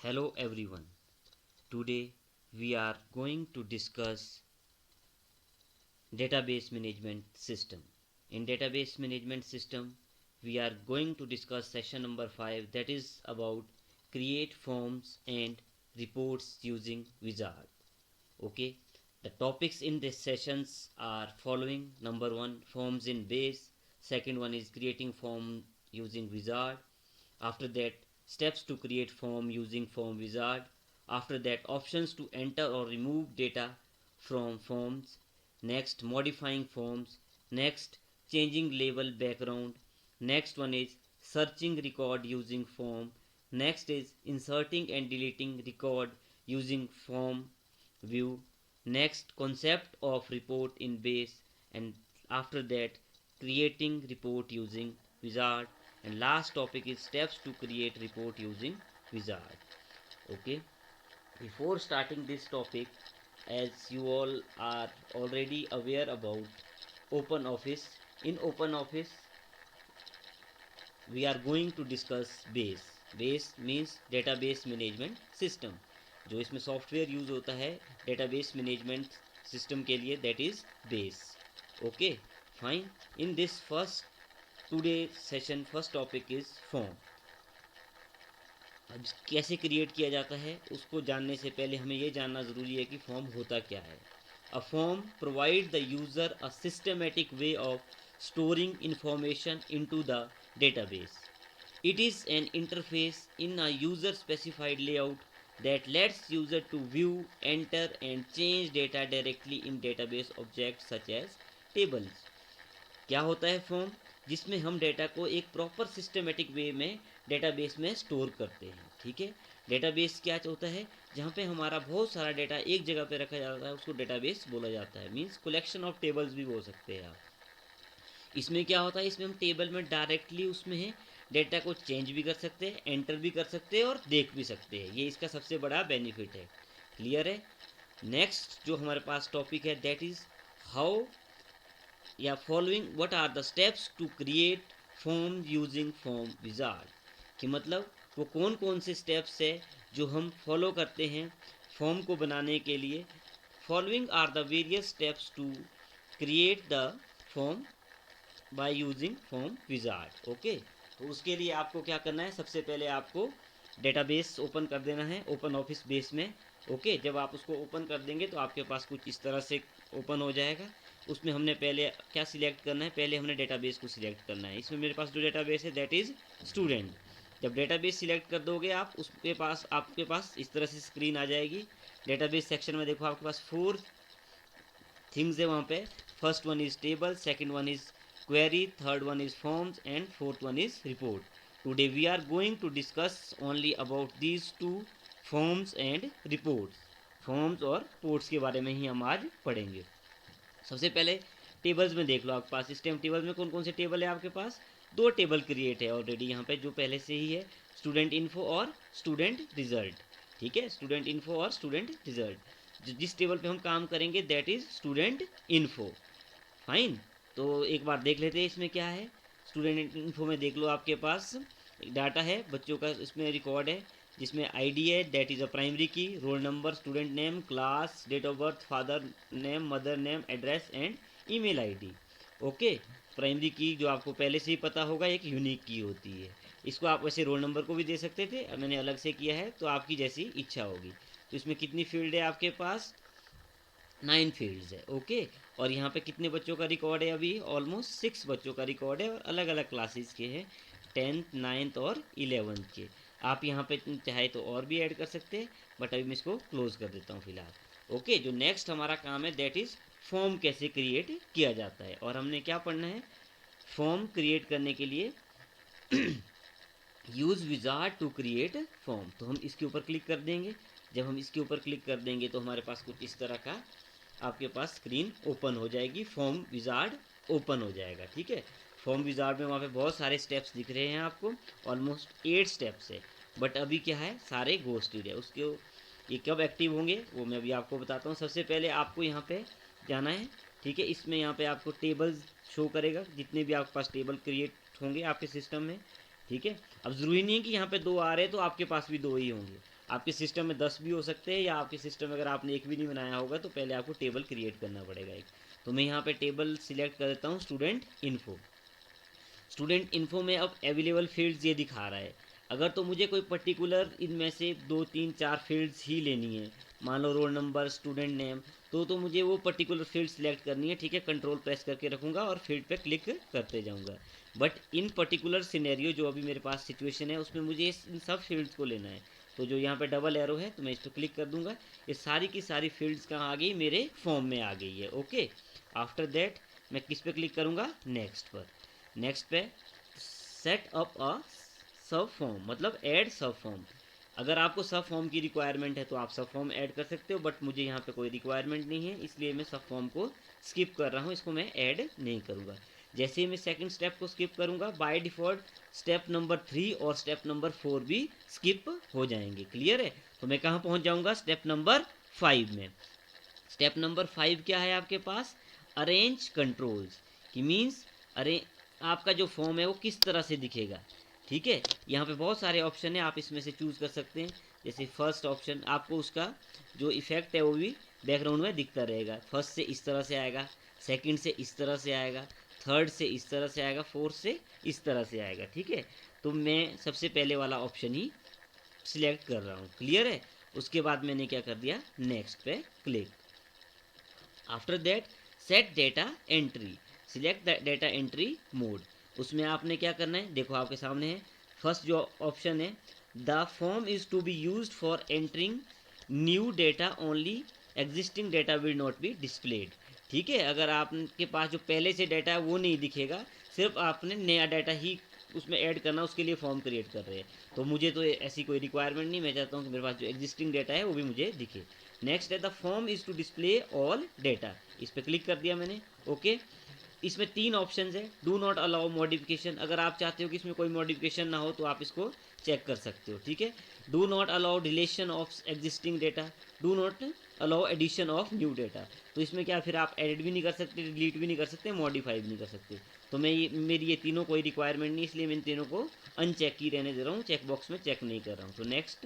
Hello everyone. Today we are going to discuss database management system. In database management system, we are going to discuss session number 5, that is about create forms and reports using Wizard. Okay, the topics in this sessions are following. Number 1, forms in base. Second one is creating form using Wizard. After that, steps to create form using form wizard. After that, options to enter or remove data from forms. Next, modifying forms. Next, changing label background. Next one is searching record using form. Next is inserting and deleting record using form view. Next, concept of report in base. And after that, creating report using wizard. And last topic is steps to create report using wizard. Okay, before starting this topic, as you all are already aware about open office, in open office we are going to discuss base means database management system. जो इसमें software use होता है database management system के लिए, that is base. Okay, fine. In this first today session first topic is form. अब कैसे create किया जाता है उसको जानने से पहले हमें ये जानना ज़रूरी है कि फॉर्म होता क्या है. A form provide the user a systematic way of storing information into the database. It is an interface in a user specified layout that lets user to view, enter and change data directly in database objects such as tables. क्या होता है form? जिसमें हम data को एक proper systematic way में database में store करते हैं. ठीक है, डेटाबेस क्या होता है? जहाँ पे हमारा बहुत सारा डेटा एक जगह पे रखा जाता है उसको डेटाबेस बोला जाता है. मीन्स कलेक्शन ऑफ टेबल्स भी बोल सकते हैं आप. इसमें क्या होता है, इसमें हम टेबल में डायरेक्टली उसमें है डेटा को चेंज भी कर सकते हैं, एंटर भी कर सकते हैं और देख भी सकते हैं. ये इसका सबसे बड़ा बेनिफिट है. क्लियर है? नेक्स्ट जो हमारे पास टॉपिक है दैट इज़ हाउ या following what are the steps to create form using form wizard. कि मतलब वो कौन कौन से स्टेप्स है जो हम फॉलो करते हैं फॉर्म को बनाने के लिए. Following are the various steps to create the form by using form wizard. Okay, तो उसके लिए आपको क्या करना है, सबसे पहले आपको डेटाबेस ओपन कर देना है ओपन ऑफिस बेस में. ओके, जब आप उसको ओपन कर देंगे तो आपके पास कुछ इस तरह से ओपन हो जाएगा. उसमें हमने पहले क्या सिलेक्ट करना है, पहले हमने डेटाबेस को सिलेक्ट करना है. इसमें मेरे पास जो डेटाबेस है दैट इज़ स्टूडेंट. जब डेटाबेस सिलेक्ट कर दोगे आप उसके पास आपके पास इस तरह से स्क्रीन आ जाएगी. डेटाबेस सेक्शन में देखो आपके पास 4 थिंग्स है वहाँ पे. First one is table, second one is query, third one is forms and fourth one is report. Today we are going to discuss only about these two, forms and reports. Forms और reports के बारे में ही हम आज पढ़ेंगे. सबसे पहले tables में देख लो आपके पास. इस टाइम टेबल्स में कौन कौन से टेबल है आपके पास? 2 टेबल क्रिएट है ऑलरेडी यहाँ पे जो पहले से ही है, स्टूडेंट इन्फो और स्टूडेंट रिजल्ट. ठीक है, स्टूडेंट इन्फो और स्टूडेंट रिजल्ट. जिस टेबल पे हम काम करेंगे that is student info. Fine, तो एक बार देख लेते हैं इसमें क्या है. स्टूडेंट इन्फो में देख लो आपके पास डाटा है बच्चों का, इसमें रिकॉर्ड है जिसमें आईडी है that is a primary key, roll number, student name, class, date of birth, father name, mother name, address and email ID. Okay, primary key जो आपको पहले से ही पता होगा एक यूनिक की होती है. इसको आप वैसे रोल नंबर को भी दे सकते थे, मैंने अलग से किया है तो आपकी जैसी इच्छा होगी. तो इसमें कितनी फील्ड है आपके पास? 9 फील्ड्स है. ओके, और यहाँ पे कितने बच्चों का रिकॉर्ड है? अभी ऑलमोस्ट 6 बच्चों का रिकॉर्ड है और अलग अलग क्लासेस के हैं, 10th 9th और 11th के. आप यहाँ पे चाहे तो और भी ऐड कर सकते हैं बट अभी मैं इसको क्लोज कर देता हूँ फिलहाल. ओके, जो नेक्स्ट हमारा काम है दैट इज़ फॉर्म कैसे क्रिएट किया जाता है. और हमने क्या पढ़ना है, फॉर्म क्रिएट करने के लिए use wizard to create form. तो हम इसके ऊपर क्लिक कर देंगे. जब हम इसके ऊपर क्लिक कर देंगे तो हमारे पास कुछ इस तरह का आपके पास स्क्रीन ओपन हो जाएगी, फॉर्म विजार्ड ओपन हो जाएगा. ठीक है, फॉर्म विजार्ड में वहाँ पे बहुत सारे स्टेप्स दिख रहे हैं आपको, ऑलमोस्ट 8 स्टेप्स है बट अभी क्या है सारे घोस्टेड है. उसके ये कब एक्टिव होंगे वो मैं अभी आपको बताता हूँ. सबसे पहले आपको यहाँ पे जाना है. ठीक है, इसमें यहाँ पे आपको टेबल्स शो करेगा जितने भी आपके पास टेबल क्रिएट होंगे आपके सिस्टम में. ठीक है, अब ज़रूरी नहीं है कि यहाँ पे 2 आ रहे हैं तो आपके पास भी 2 ही होंगे. आपके सिस्टम में 10 भी हो सकते हैं, या आपके सिस्टम में अगर आपने एक भी नहीं बनाया होगा तो पहले आपको टेबल क्रिएट करना पड़ेगा एक। तो मैं यहाँ पे टेबल सिलेक्ट कर देता हूँ स्टूडेंट इन्फो। स्टूडेंट इन्फो में अब अवेलेबल फील्ड्स ये दिखा रहा है। अगर तो मुझे कोई पर्टिकुलर इनमें से 2 3 4 फील्ड्स ही लेनी है, मान लो रोल नंबर, स्टूडेंट नेम, तो मुझे वो पर्टिकुलर फील्ड सिलेक्ट करनी है, ठीक है। कंट्रोल प्रेस करके रखूँगा और फील्ड पे क्लिक करते जाऊँगा। बट इन पर्टिकुलर सिनेरियो जो अभी मेरे पास सिचुएशन है उसमें मुझे इन सब फील्ड्स को लेना है। तो जो यहाँ पे डबल एरो है तो मैं इस पर क्लिक कर दूंगा, ये सारी की सारी फील्ड्स कहाँ आ गई, मेरे फॉर्म में आ गई है। ओके, आफ्टर दैट मैं किस पे क्लिक करूँगा, नेक्स्ट पर। नेक्स्ट पे सेट अप अ सब फॉर्म, मतलब ऐड सब फॉर्म। अगर आपको सब फॉर्म की रिक्वायरमेंट है तो आप सब फॉर्म ऐड कर सकते हो, बट मुझे यहाँ पे कोई रिक्वायरमेंट नहीं है, इसलिए मैं सब फॉर्म को स्किप कर रहा हूँ, इसको मैं ऐड नहीं करूँगा। जैसे ही मैं सेकंड स्टेप को स्किप करूँगा, बाय डिफ़ॉल्ट स्टेप नंबर 3 और स्टेप नंबर 4 भी स्किप हो जाएंगे। क्लियर है? तो मैं कहाँ पहुँच जाऊँगा, स्टेप नंबर 5 में। स्टेप नंबर 5 क्या है आपके पास, अरेंज कंट्रोल्स, कि मीन्स अरे आपका जो फॉर्म है वो किस तरह से दिखेगा। ठीक है, यहाँ पे बहुत सारे ऑप्शन है, आप इसमें से चूज़ कर सकते हैं। जैसे फर्स्ट ऑप्शन, आपको उसका जो इफेक्ट है वो भी बैकग्राउंड में दिखता रहेगा। फर्स्ट से इस तरह से आएगा, सेकंड से इस तरह से आएगा, थर्ड से इस तरह से आएगा, फोर्थ से इस तरह से आएगा। ठीक है, तो मैं सबसे पहले वाला ऑप्शन ही सिलेक्ट कर रहा हूँ। क्लियर है? उसके बाद मैंने क्या कर दिया, नेक्स्ट पे click. After that set data entry, select the data entry mode. उसमें आपने क्या करना है, देखो आपके सामने है। फर्स्ट जो ऑप्शन है, the form is to be use for entering new data only, existing data will not be displayed. ठीक है, अगर आपके पास जो पहले से डाटा है वो नहीं दिखेगा, सिर्फ आपने नया डाटा ही उसमें ऐड करना, उसके लिए फॉर्म क्रिएट कर रहे हैं। तो मुझे तो ऐसी कोई रिक्वायरमेंट नहीं, मैं चाहता हूँ कि मेरे पास जो एग्जिस्टिंग डाटा है वो भी मुझे दिखे। नेक्स्ट है the form is to display all data, इस पर क्लिक कर दिया मैंने। ओके, इसमें 3 ऑप्शन है। डू नॉट अलाउ मॉडिफिकेशन, अगर आप चाहते हो कि इसमें कोई मॉडिफिकेशन ना हो तो आप इसको चेक कर सकते हो। ठीक है, do not allow deletion of existing data, do not allow addition of new data. तो इसमें क्या, फिर आप एडिट भी नहीं कर सकते, डिलीट भी नहीं कर सकते, मॉडिफाई भी नहीं कर सकते। तो मैं ये मेरी ये तीनों कोई रिक्वायरमेंट नहीं, इसलिए मैं इन तीनों को अनचेक ही रहने दे रहा हूँ, चेक बॉक्स में चेक नहीं कर रहा हूँ। तो नेक्स्ट,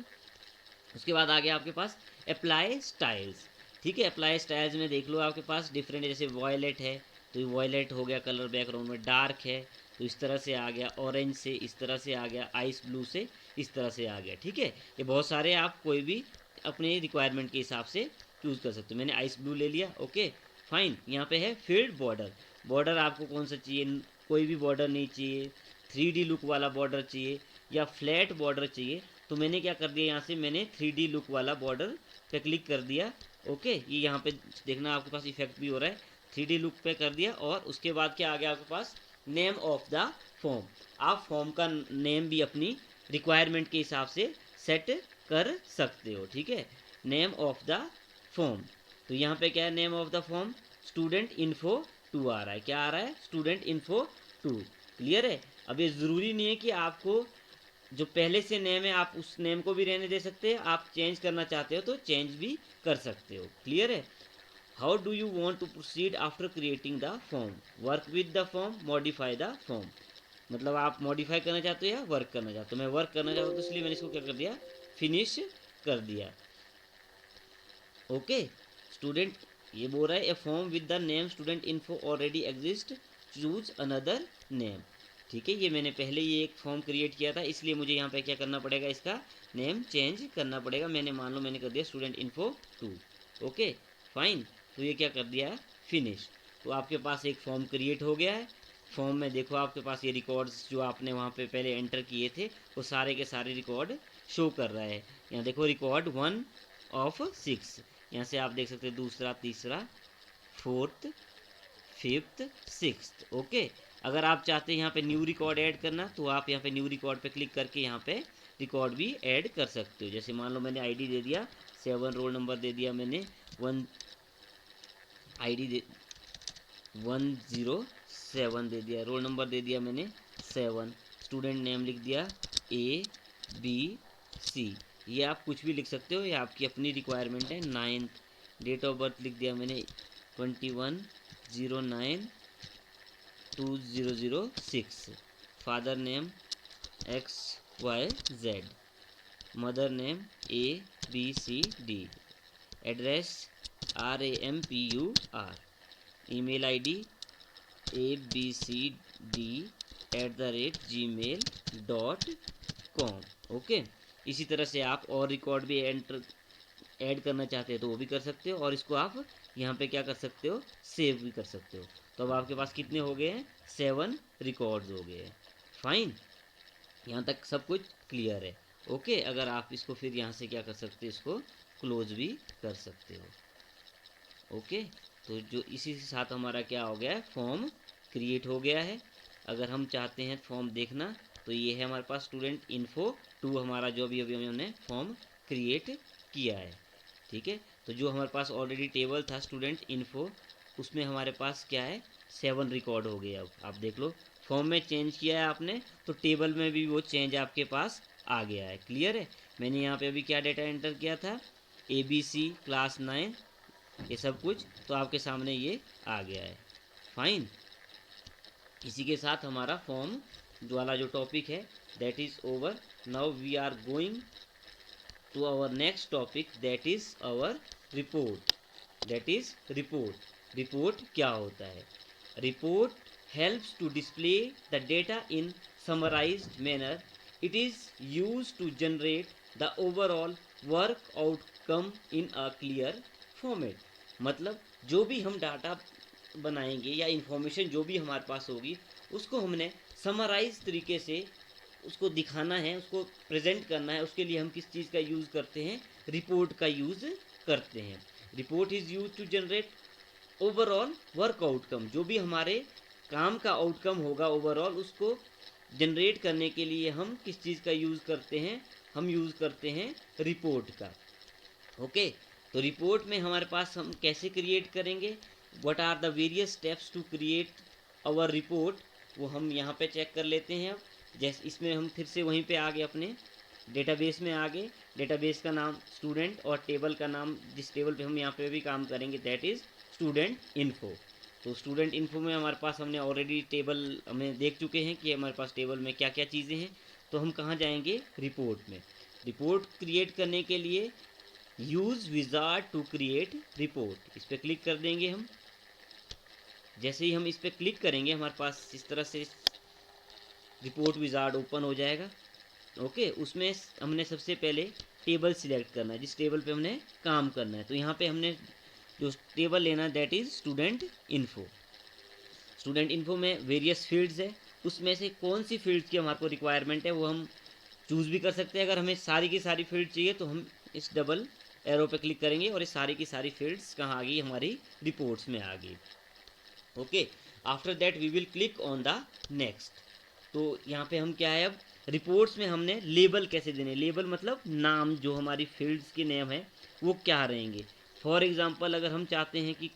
उसके बाद आ गया आपके पास अप्लाई स्टाइल्स। ठीक है, अप्लाई स्टाइल्स में देख लो आपके पास डिफरेंट, जैसे वॉयलेट है तो ये वॉयलेट हो गया कलर बैकग्राउंड में, डार्क है तो इस तरह से आ गया, ऑरेंज से इस तरह से आ गया, आइस ब्लू से इस तरह से आ गया। ठीक है, ये बहुत सारे आप कोई भी अपने रिक्वायरमेंट के हिसाब से चूज़ कर सकते हो। मैंने आइस ब्लू ले लिया। ओके फाइन, यहाँ पे है फील्ड बॉर्डर। बॉर्डर आपको कौन सा चाहिए, कोई भी बॉर्डर नहीं चाहिए, 3D लुक वाला बॉर्डर चाहिए या फ्लैट बॉर्डर चाहिए। तो मैंने क्या कर दिया, यहाँ से मैंने 3D लुक वाला बॉर्डर पे क्लिक कर दिया। ओके, ये यहाँ पे देखना आपके पास इफेक्ट भी हो रहा है, 3D लुक पे कर दिया। और उसके बाद क्या आ गया आपके पास, नेम ऑफ द फॉर्म। आप फॉर्म का नेम भी अपनी रिक्वायरमेंट के हिसाब से सेट कर सकते हो। ठीक है, नेम ऑफ द फॉर्म, तो यहाँ पे क्या है, name of the form student info 2 आ रहा है। क्या आ रहा है, स्टूडेंट इन्फो 2। क्लियर है? अब ये ज़रूरी नहीं है कि आपको जो पहले से नेम है आप उस नेम को भी रहने दे सकते हैं, आप चेंज करना चाहते हो तो चेंज भी कर सकते हो। क्लियर है? How do you want to proceed after creating the form, work with the form, modify the form. मतलब आप मॉडिफाई करना चाहते हो या वर्क करना चाहते हो। मैं वर्क करना चाहता हूँ तो इसलिए मैंने इसको क्या कर दिया, फिनिश कर दिया। ओके, स्टूडेंट ये बोल रहा है a form with the name student info already exist, choose another name. ठीक है, ये मैंने पहले ही एक फॉर्म क्रिएट किया था, इसलिए मुझे यहाँ पे क्या करना पड़ेगा, इसका नेम चेंज करना पड़ेगा। मैंने मान लो मैंने कर दिया स्टूडेंट इन्फो 2। ओके फाइन, तो ये क्या कर दिया है, फिनिश। तो आपके पास एक फॉर्म क्रिएट हो गया है। फॉर्म में देखो आपके पास ये रिकॉर्ड्स जो आपने वहाँ पे पहले एंटर किए थे वो सारे के सारे रिकॉर्ड शो कर रहा है। यहाँ देखो रिकॉर्ड 1 ऑफ 6, यहाँ से आप देख सकते हैं दूसरा, तीसरा, फोर्थ, फिफ्थ, सिक्स्थ। ओके, अगर आप चाहते हैं यहाँ पे न्यू रिकॉर्ड ऐड करना तो आप यहाँ पे न्यू रिकॉर्ड पे क्लिक करके यहाँ पे रिकॉर्ड भी ऐड कर सकते हो। जैसे मान लो मैंने आईडी दे दिया 7, रोल नंबर दे दिया मैंने 1, आईडी दे 107 दे दिया, रोल नंबर दे दिया मैंने 7, स्टूडेंट नेम लिख दिया ABC। ये आप कुछ भी लिख सकते हो, ये आपकी अपनी रिक्वायरमेंट है। 9th, डेट ऑफ बर्थ लिख दिया मैंने 21/09/2006, father name XYZ। Mother name ABCD, address RAMPUR, email ID abcd@gmail.com। Okay, इसी तरह से आप और रिकॉर्ड भी ऐड करना चाहते हैं तो वो भी कर सकते हो, और इसको आप यहाँ पे क्या कर सकते हो, सेव भी कर सकते हो। तो अब आपके पास कितने हो गए हैं, 7 रिकॉर्ड्स हो गए हैं। फाइन, यहाँ तक सब कुछ क्लियर है। ओके, अगर आप इसको फिर यहाँ से क्या कर सकते हो, इसको क्लोज भी कर सकते हो। ओके, तो जो इसी के साथ हमारा क्या हो गया है, फॉर्म क्रिएट हो गया है। अगर हम चाहते हैं फॉर्म देखना तो ये है हमारे पास स्टूडेंट इन्फो 2, हमारा जो अभी हमने फॉर्म क्रिएट किया है। ठीक है, तो जो हमारे पास ऑलरेडी टेबल था स्टूडेंट इन्फो, उसमें हमारे पास क्या है, 7 रिकॉर्ड हो गया। अब आप देख लो, फॉर्म में चेंज किया है आपने तो टेबल में भी वो चेंज आपके पास आ गया है। क्लियर है, मैंने यहाँ पे अभी क्या डेटा एंटर किया था, ABC क्लास 9, ये सब कुछ तो आपके सामने ये आ गया है। फाइन, इसी के साथ हमारा फॉर्म जो वाला जो टॉपिक है that is over. Now we are going to our next topic, that is our report, that is report क्या होता है, report helps to display the data in summarized manner. It is used to generate the overall work outcome in a clear format। मतलब जो भी हम data बनाएंगे या information जो भी हमारे पास होगी उसको हमने समराइज तरीके से उसको दिखाना है, उसको प्रेजेंट करना है, उसके लिए हम किस चीज़ का यूज़ करते हैं, रिपोर्ट का यूज़ करते हैं। Report is use to generate overall work outcome, जो भी हमारे काम का आउटकम होगा ओवरऑल उसको जनरेट करने के लिए हम किस चीज़ का यूज़ करते हैं, हम यूज़ करते हैं रिपोर्ट का। ओके, तो रिपोर्ट में हमारे पास हम कैसे क्रिएट करेंगे, what are the various steps to create our report, वो हम यहाँ पे चेक कर लेते हैं। अब जैसे इसमें हम फिर से वहीं पे आ गए, अपने डेटाबेस में आ गए। डेटाबेस का नाम स्टूडेंट और टेबल का नाम, जिस टेबल पे हम यहाँ पे भी काम करेंगे दैट इज़ स्टूडेंट इन्फो। तो स्टूडेंट इन्फो में हमारे पास हमने ऑलरेडी टेबल हमें देख चुके हैं कि हमारे पास टेबल में क्या क्या चीज़ें हैं। तो हम कहाँ जाएंगे, रिपोर्ट में। रिपोर्ट क्रिएट करने के लिए use wizard to create report, इस पर क्लिक कर देंगे हम। जैसे ही हम इस पर क्लिक करेंगे हमारे पास इस तरह से रिपोर्ट विजार्ड ओपन हो जाएगा। ओके, उसमें हमने सबसे पहले टेबल सिलेक्ट करना है, जिस टेबल पे हमने काम करना है। तो यहाँ पे हमने जो टेबल लेना है that is student info. Student info में वेरियस फील्ड्स है, उसमें से कौन सी फील्ड्स की हमारे को रिक्वायरमेंट है वो हम चूज़ भी कर सकते हैं। अगर हमें सारी की सारी फील्ड चाहिए तो हम इस डबल एरो पे क्लिक करेंगे और ये सारी की सारी फील्ड्स कहाँ आ गई, हमारी रिपोर्ट्स में आ गई। Okay, after that we will click on the next. तो यहाँ पे हम क्या है, अब रिपोर्ट्स में हमने लेबल कैसे देने, लेबल मतलब नाम, जो हमारी फील्ड्स के नेम है वो क्या रहेंगे। फॉर एग्जांपल अगर हम चाहते हैं कि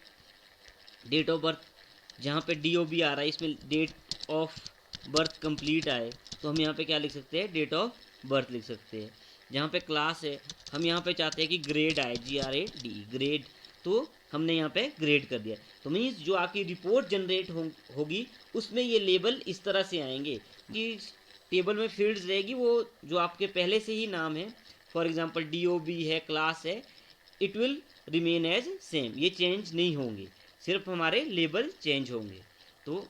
डेट ऑफ बर्थ, जहाँ पे DOB आ रहा है इसमें डेट ऑफ बर्थ कंप्लीट आए तो हम यहाँ पे क्या लिख सकते हैं, डेट ऑफ बर्थ लिख सकते हैं। जहाँ पे क्लास है हम यहाँ पे चाहते हैं कि ग्रेड आए, GRAD ग्रेड, तो हमने यहाँ पे ग्रेड कर दिया। तो मीन्स जो आपकी रिपोर्ट जनरेट होगी उसमें ये लेबल इस तरह से आएंगे कि टेबल में फील्ड्स रहेगी वो जो आपके पहले से ही नाम है, फॉर एग्जांपल DOB है, क्लास है, it will remain as same, ये चेंज नहीं होंगे, सिर्फ हमारे लेबल चेंज होंगे। तो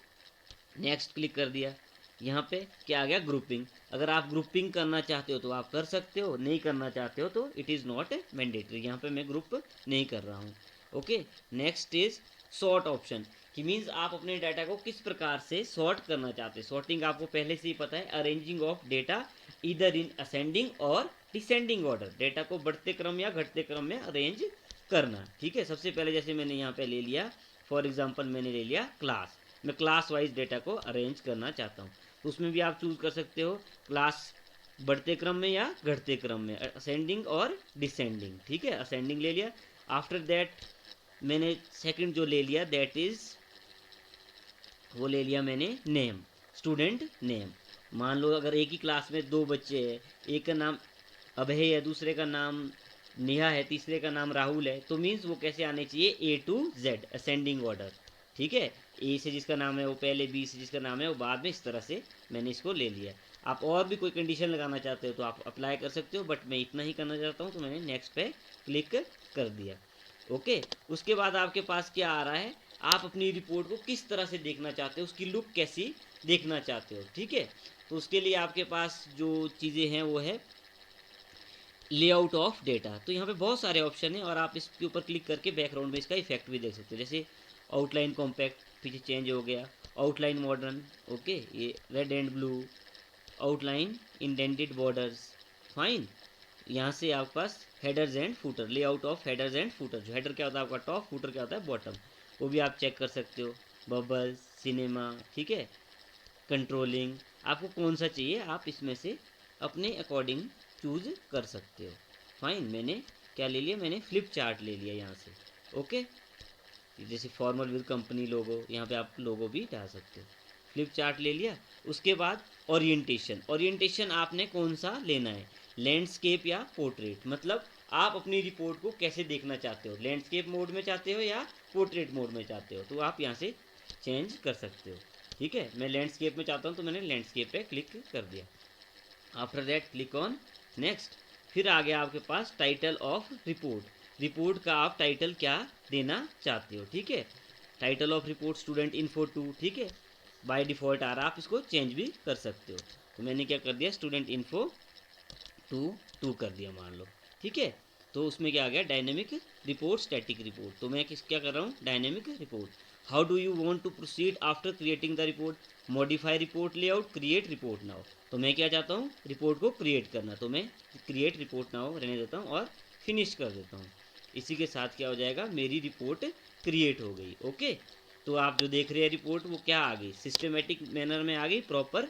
नेक्स्ट क्लिक कर दिया, यहाँ पे क्या आ गया, ग्रुपिंग। अगर आप ग्रुपिंग करना चाहते हो तो आप कर सकते हो, नहीं करना चाहते हो तो इट इज़ नॉट मैंडेटरी, यहाँ पे मैं ग्रुप नहीं कर रहा हूँ। Okay, next is sort option, कि मीन्स आप अपने डाटा को किस प्रकार से सॉर्ट करना चाहते हैं। सॉर्टिंग आपको पहले से ही पता है, अरेंजिंग ऑफ डेटा इधर इन असेंडिंग और डिसेंडिंग ऑर्डर, डेटा को बढ़ते क्रम या घटते क्रम में अरेंज करना। ठीक है, सबसे पहले जैसे मैंने यहाँ पे ले लिया, फॉर एग्जाम्पल मैंने ले लिया क्लास, मैं क्लास वाइज डेटा को अरेंज करना चाहता हूँ। तो उसमें भी आप चूज़ कर सकते हो क्लास बढ़ते क्रम में या घटते क्रम में, असेंडिंग और डिसेंडिंग। ठीक है, असेंडिंग ले लिया। आफ्टर दैट मैंने सेकंड जो ले लिया दैट इज़, वो ले लिया मैंने नेम, स्टूडेंट नेम। मान लो अगर एक ही क्लास में 2 बच्चे हैं, एक का नाम अभय है, दूसरे का नाम नेहा है, तीसरे का नाम राहुल है, तो मीन्स वो कैसे आने चाहिए, A to Z ascending order. ठीक है, ए से जिसका नाम है वो पहले, बी से जिसका नाम है वो बाद में, इस तरह से मैंने इसको ले लिया। आप और भी कोई कंडीशन लगाना चाहते हो तो आप अप्लाई कर सकते हो, बट मैं इतना ही करना चाहता हूँ तो मैंने नेक्स्ट पे क्लिक कर दिया। ओके, उसके बाद आपके पास क्या आ रहा है, आप अपनी रिपोर्ट को किस तरह से देखना चाहते हो, उसकी लुक कैसी देखना चाहते हो। ठीक है, तो उसके लिए आपके पास जो चीज़ें हैं वो है लेआउट ऑफ डेटा। तो यहाँ पे बहुत सारे ऑप्शन हैं और आप इसके ऊपर क्लिक करके बैकग्राउंड में इसका इफेक्ट भी देख सकते हो। जैसे आउटलाइन कॉम्पैक्ट पीछे चेंज हो गया, आउटलाइन मॉडर्न, ओके, ये red and blue, outline indented borders, fine. यहाँ से आपके पास headers and footer, layout of headers and footer, जो हेडर क्या होता है आपका टॉप, फूटर क्या होता है बॉटम, वो भी आप चेक कर सकते हो। बबल्स, सिनेमा, ठीक है, कंट्रोलिंग, आपको कौन सा चाहिए आप इसमें से अपने अकॉर्डिंग चूज कर सकते हो। फाइन, मैंने क्या ले लिया, मैंने फ्लिप चार्ट ले लिया यहाँ से। ओके, जैसे फॉर्मल विद कंपनी लोगो, यहाँ पे आप लोगो भी डाल सकते हो। फ्लिप चार्ट ले लिया। उसके बाद ओरिएंटेशन, ओरिएंटेशन आपने कौन सा लेना है, लैंडस्केप या पोर्ट्रेट, मतलब आप अपनी रिपोर्ट को कैसे देखना चाहते हो, लैंडस्केप मोड में चाहते हो या पोर्ट्रेट मोड में चाहते हो, तो आप यहाँ से चेंज कर सकते हो। ठीक है, मैं लैंडस्केप में चाहता हूँ तो मैंने लैंडस्केप पे क्लिक कर दिया। After that click on next. फिर आ गया आपके पास टाइटल ऑफ रिपोर्ट, रिपोर्ट का आप टाइटल क्या देना चाहते हो। ठीक है, title of report student info 2, ठीक है, बाय डिफ़ॉल्ट आ रहा है, आप इसको चेंज भी कर सकते हो। तो मैंने क्या कर दिया, स्टूडेंट इन्फो 2 कर दिया मान लो। ठीक है, तो उसमें क्या आ गया, डायनेमिक रिपोर्ट, स्टैटिक रिपोर्ट, तो मैं क्या कर रहा हूँ, dynamic report. How do you want to proceed after creating the report, modify report layout, create report now. तो मैं क्या चाहता हूँ, रिपोर्ट को क्रिएट करना, तो मैं क्रिएट रिपोर्ट नाउ रहने देता हूँ और फिनिश कर देता हूँ। इसी के साथ क्या हो जाएगा, मेरी रिपोर्ट क्रिएट हो गई। ओके, तो आप जो देख रहे हैं रिपोर्ट वो क्या आ गई, सिस्टमेटिक मैनर में आ गई, प्रॉपर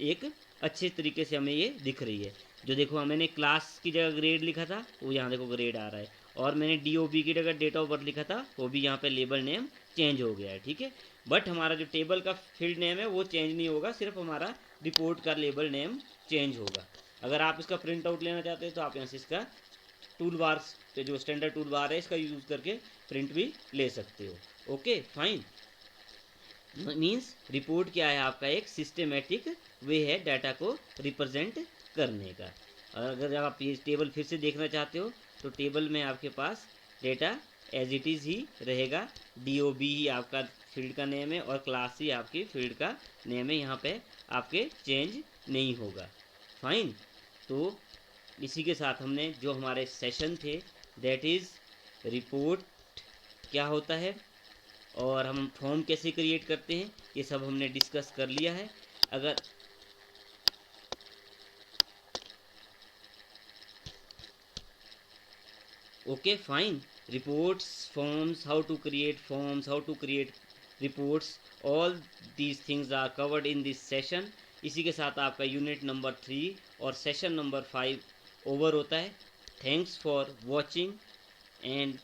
एक अच्छे तरीके से हमें ये दिख रही है। जो देखो मैंने क्लास की जगह ग्रेड लिखा था वो यहाँ देखो ग्रेड आ रहा है, और मैंने DOB की जगह डेट ऑफ बर्थ लिखा था वो भी यहाँ पे लेबल नेम चेंज हो गया है। ठीक है, बट हमारा जो टेबल का फील्ड नेम है वो चेंज नहीं होगा, सिर्फ हमारा रिपोर्ट का लेबल नेम चेंज होगा। अगर आप इसका प्रिंट आउट लेना चाहते हैं तो आप यहाँ से इसका टूल बार पे, जो स्टैंडर्ड टूल बार है, इसका यूज़ करके प्रिंट भी ले सकते हो। ओके फाइन, मीन्स रिपोर्ट क्या है आपका, एक सिस्टमेटिक वे है डाटा को रिप्रेजेंट करने का। और अगर आप ये टेबल फिर से देखना चाहते हो तो टेबल में आपके पास डेटा एज इट इज़ ही रहेगा, DOB ही आपका फील्ड का नेम है और क्लास ही आपकी फील्ड का नेम है, यहाँ पे आपके चेंज नहीं होगा। फाइन, तो इसी के साथ हमने जो हमारे सेशन थे, दैट इज़ रिपोर्ट क्या होता है और हम फॉर्म कैसे क्रिएट करते हैं, ये सब हमने डिस्कस कर लिया है। अगर okay fine, reports, forms, how to create forms, how to create reports, all these things are covered in this session. इसी के साथ आपका यूनिट नंबर 3 और सेशन नंबर 5 ओवर होता है। Thanks for watching and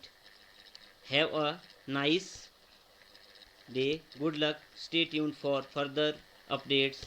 have a nice day. Good luck. Stay tuned for further updates.